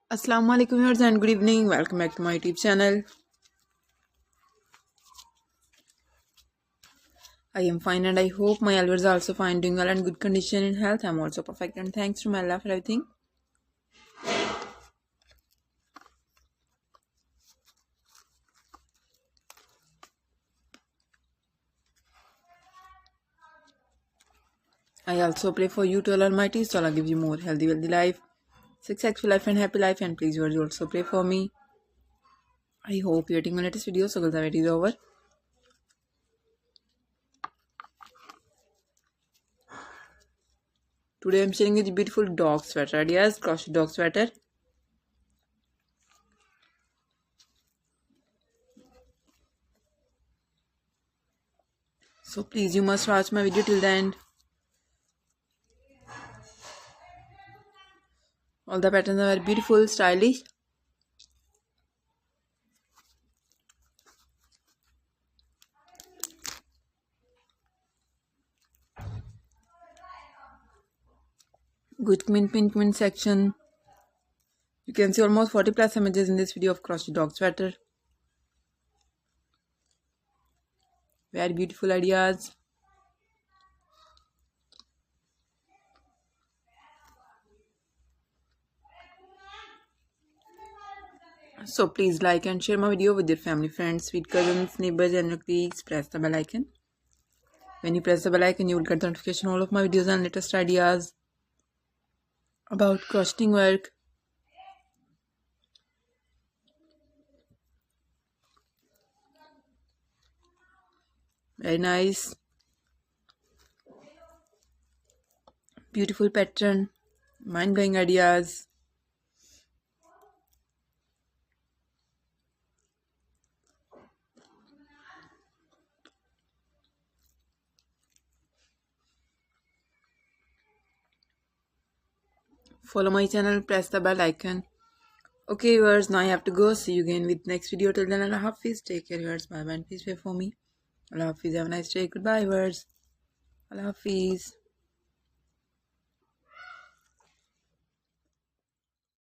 Assalamu alaikum viewers and good evening. Welcome back to my YouTube channel. I am fine and I hope my viewers are also fine, doing well and good condition in health. I am also perfect and thanks to my Allah for everything. I also pray for you to Allah Almighty, so Allah gives you more healthy, wealthy life, successful life and happy life, and please viewers also pray for me. I hope you are getting my latest video, so the wait is over. Today I am sharing with you beautiful dog sweater ideas, crochet dog sweater. So please you must watch my video till the end. All the patterns are very beautiful, stylish. Good pin section. You can see almost 40 plus images in this video of crochet dog sweater. Very beautiful ideas. So please like and share my video with your family, friends, sweet cousins, neighbors and your colleagues. Press the bell icon. When you press the bell icon, you will get the notification all of my videos and latest ideas about crocheting work. Very nice. Beautiful pattern. Mind-blowing ideas. Follow my channel, press the bell icon. Okay viewers, now I have to go. See you again with next video. Till then, Allah Hafiz. Take care viewers. Bye bye and please pray for me. Allah Hafiz. Have a nice day. Goodbye viewers. Allah Hafiz.